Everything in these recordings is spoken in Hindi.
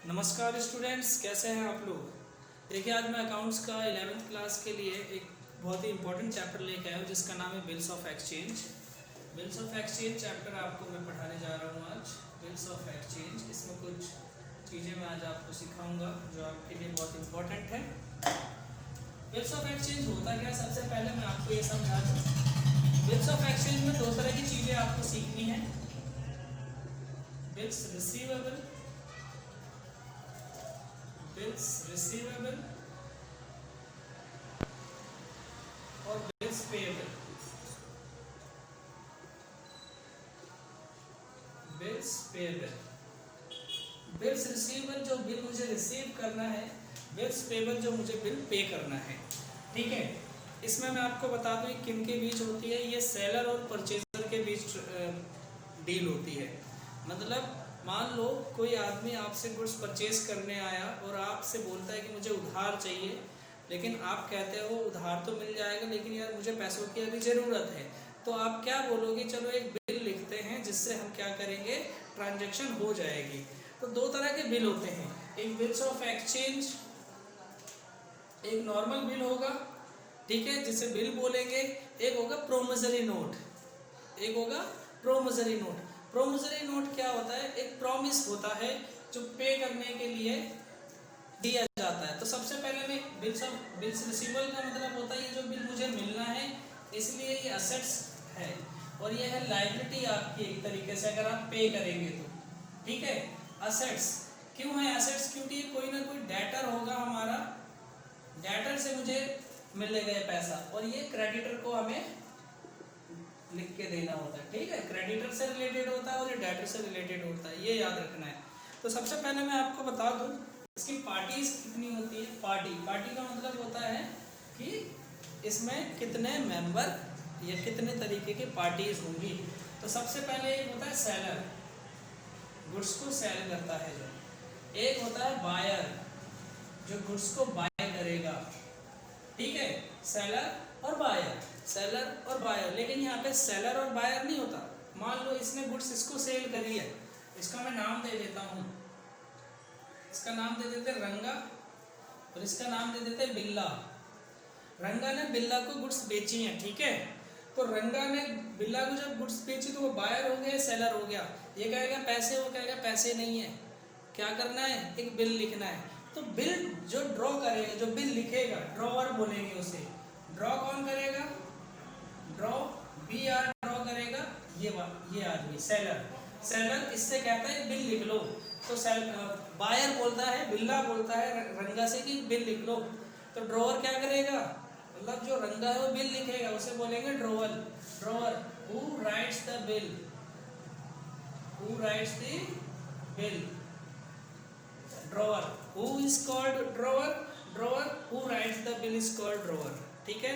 नमस्कार स्टूडेंट्स, कैसे हैं आप लोग। देखिए, आज मैं अकाउंट्स का 11th क्लास के लिए एक बहुत ही इंपॉर्टेंट चैप्टर लेके आया हूँ जिसका नाम है bills of exchange. Bills of exchange chapter आपको मैं पढ़ाने जा रहा हूँ आज। बिल्स ऑफ एक्सचेंज, इसमें कुछ चीज़ें मैं आज आपको सिखाऊंगा जो आपके लिए बहुत इंपॉर्टेंट है। बिल्स ऑफ एक्सचेंज होता क्या है, सबसे पहले मैं आपको ये समझा दूँ। बिल्स ऑफ एक्सचेंज में दो तरह की चीज़ें आपको सीखनी है। बिल्स रिसीवेबल, बिल्स रिसीवेबल और bills payable. Bills payable, bills receivable जो बिल मुझे रिसीव करना है, बिल्स पेएबल जो मुझे बिल पे करना है। ठीक है, इसमें मैं आपको बता दूं किन के बीच होती है। ये सेलर और परचेजर के बीच डील होती है। मतलब मान लो कोई आदमी आपसे गुड्स परचेज करने आया और आपसे बोलता है कि मुझे उधार चाहिए, लेकिन आप कहते हो उधार तो मिल जाएगा लेकिन यार मुझे पैसों की अभी ज़रूरत है। तो आप क्या बोलोगे, चलो एक बिल लिखते हैं जिससे हम क्या करेंगे, ट्रांजैक्शन हो जाएगी। तो दो तरह के बिल होते हैं, एक बिल्स ऑफ एक्सचेंज, एक नॉर्मल बिल होगा, ठीक है, जिसे बिल बोलेंगे। एक होगा प्रोमिसरी नोट, एक होगा प्रोमिसरी नोट। प्रोमिसरी नोट क्या होता है, एक प्रॉमिस होता है जो पे करने के लिए दिया जाता है। तो सबसे पहले मैं बिल्स रिसीवेबल का मतलब होता है ये जो बिल मुझे मिलना है, इसलिए ये असेट्स है और ये है लायबिलिटी आपकी एक तरीके से, अगर आप पे करेंगे तो। ठीक है, असेट्स क्यों है असेट्स, क्योंकि कोई ना कोई डेटर होगा हमारा, डेटर से मुझे मिलेगा ये पैसा और ये क्रेडिटर को हमें लिख के देना होता है। ठीक है, क्रेडिटर से रिलेटेड होता है और ये डेटर से रिलेटेड होता है, ये याद रखना है। तो सबसे पहले मैं आपको बता दूं इसकी पार्टीज कितनी होती है। पार्टी का मतलब होता है कि इसमें कितने मेंबर या कितने तरीके की पार्टीज होंगी। तो सबसे पहले एक होता है सेलर, गुड्स को सेल करता है जो। एक होता है बायर, जो गुड्स को बाय करेगा। ठीक है, सेलर और बायर, सेलर और बायर। लेकिन यहाँ पे सेलर और बायर नहीं होता। मान लो इसने गुड्स इसको सेल करी है, इसका मैं नाम दे देता हूँ, इसका नाम दे देते रंगा और इसका नाम दे देते बिल्ला। रंगा ने बिल्ला को गुड्स बेची हैं, ठीक है। तो रंगा ने बिल्ला को जब गुड्स बेची तो वो बायर हो गया, सेलर हो गया। ये कहेगा पैसे, वो कहेगा पैसे नहीं है। क्या करना है, एक बिल लिखना है। तो बिल जो ड्रॉ करेगा, जो बिल लिखेगा, ड्रॉवर बोलेंगे उसे। ड्रॉ कौन करेगा, ड्रॉ BR ड्रॉ करेगा ये आदमी सेलर। सेलर इससे कहता है बिल लिख लो। तो बायर बोलता है, बिल्ला बोलता है रंगा से कि बिल लिख लो। तो ड्रॉवर क्या करेगा, मतलब जो रंगा है वो बिल लिखेगा, उसे बोलेंगे drawer. Drawer who writes the bill, who writes the bill, drawer. Who is called drawer, drawer who writes the bill is called drawer. ठीक है,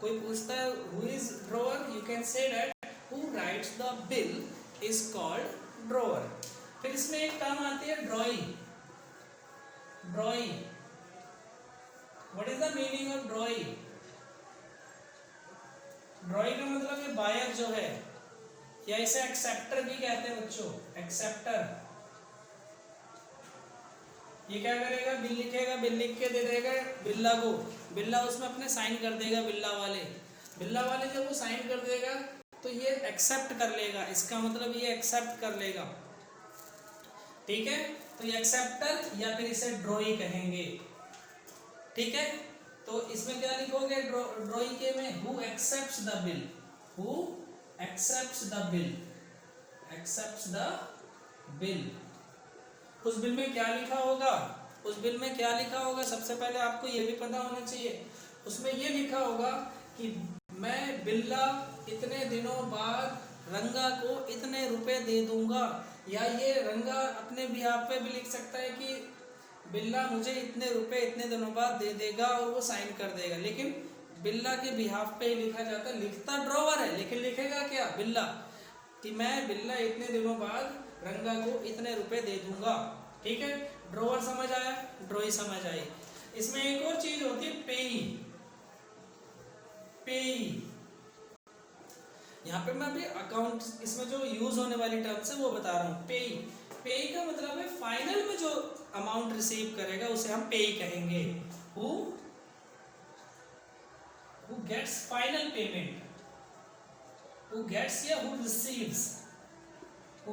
कोई पूछता है who is drawer, you can say that who writes the bill is called drawer. फिर इसमें एक टर्म आती है ड्रॉई। ड्रॉई, what is the meaning of ड्रॉई। ड्रॉई का मतलब ये बायर जो है, या इसे एक्सेप्टर भी कहते हैं बच्चों, एक्सेप्टर। ये क्या करेगा, बिल लिखेगा, बिल लिख के दे देगा बिल्ला को, बिल्ला उसमें अपने साइन कर देगा। बिल्ला वाले जब वो साइन कर देगा तो ये एक्सेप्ट कर लेगा, इसका मतलब ये एक्सेप्ट कर लेगा। ठीक है, तो ये एक्सेप्टर या फिर इसे ड्रॉई कहेंगे। ठीक है, तो इसमें क्या लिखोगे ड्रॉई के में, who accepts the bill, who accepts the bill, accepts the bill. उस बिल में क्या लिखा होगा, उस बिल में क्या लिखा होगा, सबसे पहले आपको ये भी पता होना चाहिए। उसमें ये लिखा होगा कि मैं बिल्ला इतने दिनों बाद रंगा को इतने रुपए दे दूंगा, या ये रंगा अपने बिहाफ पे भी लिख सकता है कि बिल्ला मुझे इतने रुपए इतने दिनों बाद दे देगा और वो साइन कर देगा। लेकिन बिल्ला के बिहाफ पे ही लिखा जाता है, लिखता ड्रॉवर है लेकिन लिखेगा क्या, बिल्ला, कि मैं बिल्ला इतने दिनों बाद रंगा को इतने रुपए दे दूंगा। ठीक है, ड्रॉवर समझ आया, ड्रॉई समझ आई। इसमें एक और चीज होती है पेई। पेई, यहाँ पे मैं अभी अकाउंट, इसमें जो यूज होने वाली टर्म्स है वो बता रहा हूँ। पेई, पेई का मतलब है फाइनल में जो अमाउंट रिसीव करेगा उसे हम पे कहेंगे। Who gets final payment, who gets या who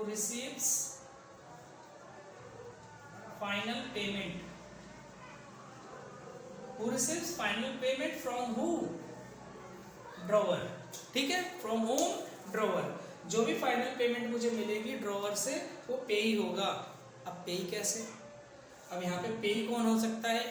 receives final payment, who receives final payment from who, drawer. ठीक है, फ्रॉम होम, ड्रॉवर। जो भी फाइनल पेमेंट मुझे मिलेगी ड्रॉवर से वो पे ही होगा। अब पे कैसे, अब यहाँ पे पे कौन हो सकता है,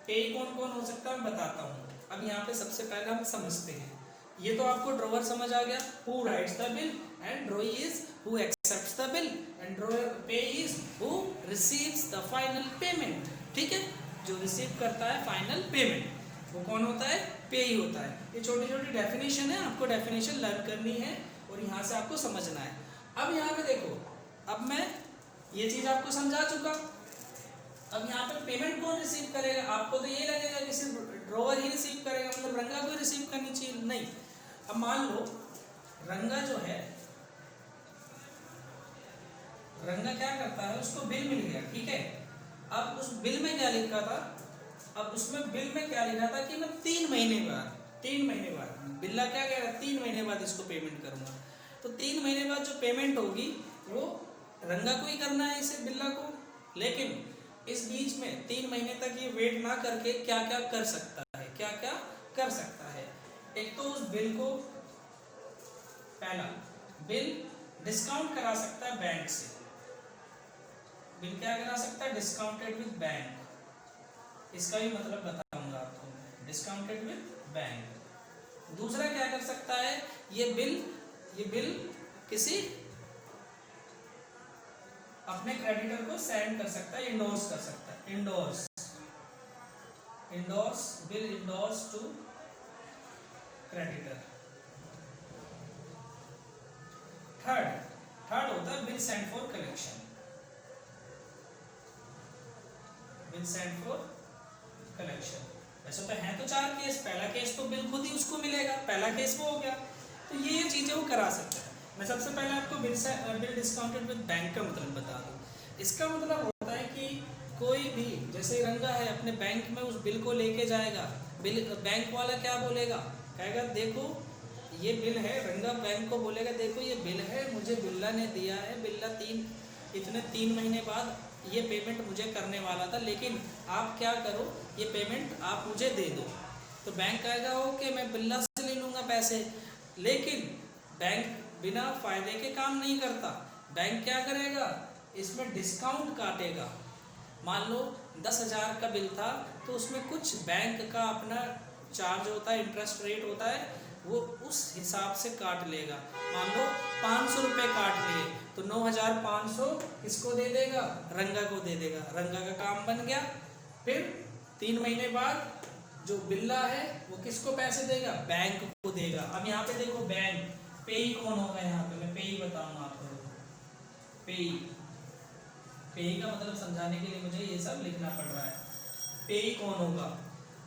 पे कौन कौन हो सकता है मैं बताता हूँ। अब यहाँ पे सबसे पहले हम समझते हैं, ये तो आपको ड्रॉवर समझ आ गया, who writes the bill, and drawee is who accepts the bill, and drawer payee is who receives the final payment. ठीक है, जो रिसीव करता है फाइनल पेमेंट वो कौन होता है, पे ही होता है। ये छोटी छोटी डेफिनेशन है, आपको डेफिनेशन लर्न करनी है और यहाँ से आपको समझना है। अब यहाँ पे देखो, अब मैं ये चीज आपको समझा चुका। अब यहाँ पे पेमेंट कौन रिसीव करेगा, आपको तो ये लगेगा कि सिर्फ ड्रॉवर ही रिसीव करेगा, मतलब रंगा को रिसीव करनी चाहिए, नहीं। अब मान लो रंगा जो है, रंगा क्या करता है, उसको बिल मिल गया, ठीक है। अब उस बिल में क्या लिखा था, अब उसमें बिल में क्या लिखा था कि मैं 3 महीने बाद बिल्ला क्या कह रहा है, 3 महीने बाद इसको पेमेंट करूंगा। तो 3 महीने बाद जो पेमेंट होगी वो रंगा को ही करना है, इसे बिल्ला को। लेकिन इस बीच में 3 महीने तक ये वेट ना करके क्या क्या कर सकता है, क्या क्या कर सकता है। एक तो उस बिल को, पहला बिल डिस्काउंट करा सकता है बैंक से, बिल क्या करा सकता है, डिस्काउंटेड विद बैंक। इसका भी मतलब बताऊंगा आपको, डिस्काउंटेड विद बैंक। दूसरा क्या कर सकता है, ये बिल किसी अपने क्रेडिटर को सेंड कर सकता है, इंडोर्स कर सकता है, bill endorse to creditor. Third होता है bill send for collection, bill send for collection. वैसे तो है तो 4 केस, पहला केस तो बिल खुद ही उसको मिलेगा, पहला केस वो हो गया। तो ये चीजें वो करा सकता है। मैं सबसे पहले आपको बिल डिस्काउंटेड विद बैंक का मतलब बता दूं। इसका मतलब होता है कि कोई भी, जैसे रंगा है अपने बैंक में उस बिल को लेके जाएगा, बिल बैंक वाला क्या बोलेगा, कहेगा देखो ये बिल है, रंगा बैंक को बोलेगा देखो ये बिल है, मुझे बिल्ला ने दिया है, बिल्ला 3 महीने बाद ये पेमेंट मुझे करने वाला था, लेकिन आप क्या करो ये पेमेंट आप मुझे दे दो। तो बैंक कहेगा ओके मैं बिल्ला से ले लूँगा पैसे। लेकिन बैंक बिना फायदे के काम नहीं करता, बैंक क्या करेगा, इसमें डिस्काउंट काटेगा। मान लो 10,000 का बिल था तो उसमें कुछ बैंक का अपना चार्ज होता है, इंटरेस्ट रेट होता है, वो उस हिसाब से काट लेगा। मान लो 500 रुपये काट लिए तो 9,500 किसको दे देगा, रंगा को दे देगा, रंगा का काम बन गया। फिर 3 महीने बाद जो बिल्ला है वो किसको पैसे देगा, बैंक को देगा। अब यहाँ पे देखो बैंक, पेई कौन होगा, यहाँ पे मैं पेई बताऊंगा आपको। पेई का मतलब समझाने के लिए मुझे ये सब लिखना पड़ रहा है, पेई कौन होगा।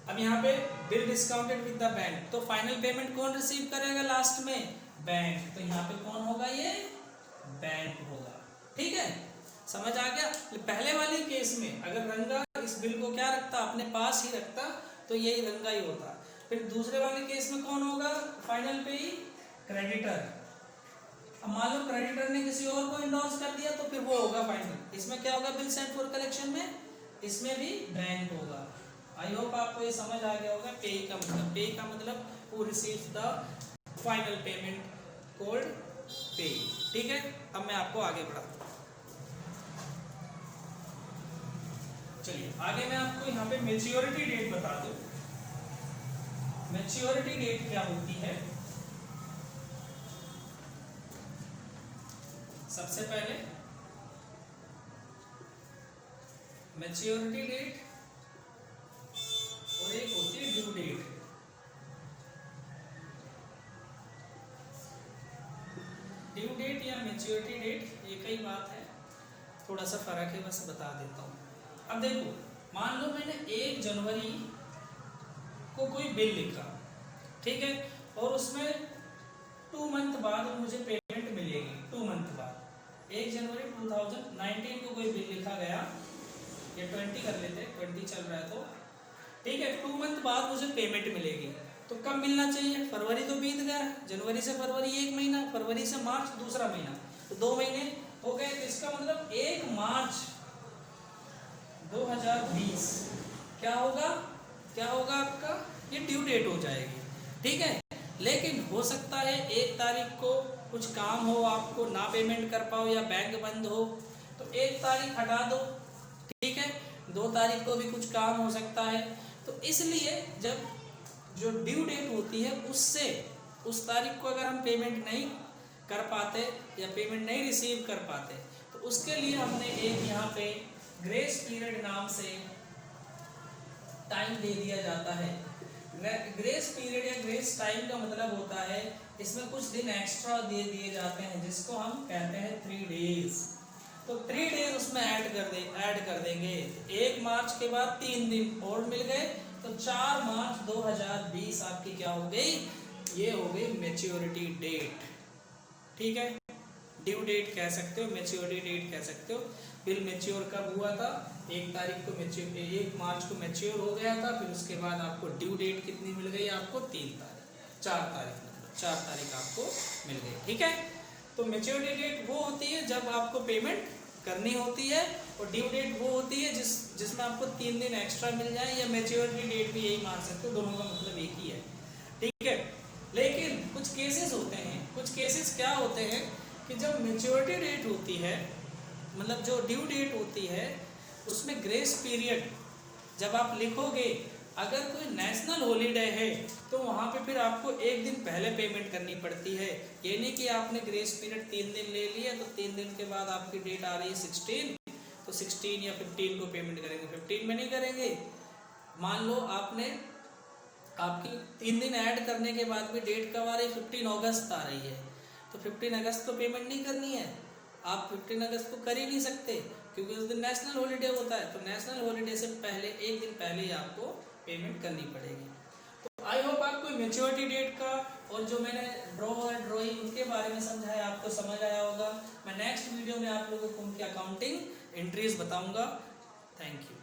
अब यहाँ पे bill discounted with the bank, तो फाइनल पेमेंट कौन रिसीव करेगा लास्ट में, बैंक। तो यहाँ पे कौन होगा, ये बैंक होगा। ठीक है, समझ आ गया। पहले वाले केस में अगर रंगा इस बिल को क्या रखता, अपने पास ही रखता, तो यही रंगा ही होता। फिर दूसरे वाले केस में कौन होगा फाइनल पे ही, क्रेडिटर। अब मान लो क्रेडिटर ने किसी और को इंडोर्स कर दिया तो फिर वो होगा फाइनल। इसमें क्या होगा, बिल सेंड फॉर कलेक्शन में, इसमें भी बैंक होगा। आई होप आपको ये समझ आ गया होगा पे का मतलब। पे का मतलब who receives the final payment called पे। ठीक है, अब मैं आपको आगे बढ़ाता हूँ। चलिए आगे मैं आपको यहाँ पे मैच्योरिटी डेट बता दूं। मैच्योरिटी डेट क्या होती है, सबसे पहले मैच्योरिटी डेट और एक होती है ड्यू डेट। ड्यू डेट या मैच्योरिटी डेट एक ही बात है, थोड़ा सा फर्क है, बस बता देता हूँ। अब देखो मान लो मैंने 1 जनवरी को कोई बिल लिखा, ठीक है, और उसमें 2 मंथ बाद मुझे पेमेंट मिलेगी। 2 मंथ बाद 1 जनवरी 2019 को कोई बिल लिखा गया, ये 20 कर लेते, 20 चल रहा है तो ठीक है, 2 मंथ बाद मुझे पेमेंट मिलेगी। तो कब मिलना चाहिए? फरवरी तो बीत गया, जनवरी से फरवरी 1 महीना, फरवरी से मार्च दूसरा महीना, तो 2 महीने हो गए। तो इसका मतलब 1 मार्च 2020 क्या होगा, क्या होगा आपका, ये ड्यू डेट हो जाएगी। ठीक है, लेकिन हो सकता है 1 तारीख को कुछ काम हो, आपको ना पेमेंट कर पाओ या बैंक बंद हो, तो 1 तारीख हटा दो। ठीक है, 2 तारीख को भी कुछ काम हो सकता है। तो इसलिए जब जो ड्यू डेट होती है उससे उस तारीख को अगर हम पेमेंट नहीं कर पाते या पेमेंट नहीं रिसीव कर पाते, तो उसके लिए हमने एक यहाँ पे ग्रेस पीरियड नाम से टाइम दे दिया जाता है। ग्रेस पीरियड या ग्रेस टाइम का मतलब होता है इसमें कुछ दिन एक्स्ट्रा दे दिए जाते हैं, जिसको हम कहते हैं 3 डेज। तो 3 डेज उसमें ऐड कर देंगे। 1 मार्च के बाद 3 दिन और मिल गए, तो 4 मार्च 2020 आपकी क्या हो गई, ये हो गई मैच्योरिटी डेट। ठीक है, ड्यू डेट कह सकते हो, मैच्योरिटी डेट कह सकते हो। बिल मैच्योर कब हुआ था? 1 तारीख को मैच्योर, 1 मार्च को मैच्योर हो गया था। फिर उसके बाद आपको ड्यू डेट कितनी मिल गई? आपको 3 तारीख, 4 तारीख, मतलब 4 तारीख आपको मिल गई। ठीक है, तो मैच्योरिटी डेट वो होती है जब आपको पेमेंट करनी होती है, और ड्यू डेट वो होती है जिसमें आपको 3 दिन एक्स्ट्रा मिल जाए, या मैच्योरिटी डेट भी यही मान सकते हो, दोनों का मतलब एक ही है। ठीक है, लेकिन कुछ केसेस होते हैं, कुछ केसेस क्या होते हैं कि जब मैच्योरिटी डेट होती है, मतलब जो ड्यू डेट होती है, उसमें ग्रेस पीरियड जब आप लिखोगे, अगर कोई नेशनल हॉलीडे है तो वहाँ पे फिर आपको 1 दिन पहले पेमेंट करनी पड़ती है। ये नहीं कि आपने ग्रेस पीरियड 3 दिन ले लिया तो 3 दिन के बाद आपकी डेट आ रही है 16, तो 16 या 15 को पेमेंट करेंगे, 15 में नहीं करेंगे। मान लो आपने आपकी 3 दिन ऐड करने के बाद भी डेट कब आ रही है? 15 अगस्त आ रही है, तो 15 अगस्त को पेमेंट नहीं करनी है, आप 15 अगस्त को कर ही नहीं सकते, क्योंकि उस दिन नेशनल हॉलीडे होता है। तो नेशनल हॉलीडे से पहले 1 दिन पहले ही आपको पेमेंट करनी पड़ेगी। तो आई होप आपको मैच्योरिटी डेट का और जो मैंने ड्रॉ और ड्रॉइंग उनके बारे में समझाया आपको समझ आया होगा। मैं नेक्स्ट वीडियो में आप लोगों को उनकी अकाउंटिंग एंट्रीज बताऊंगा। Thank you.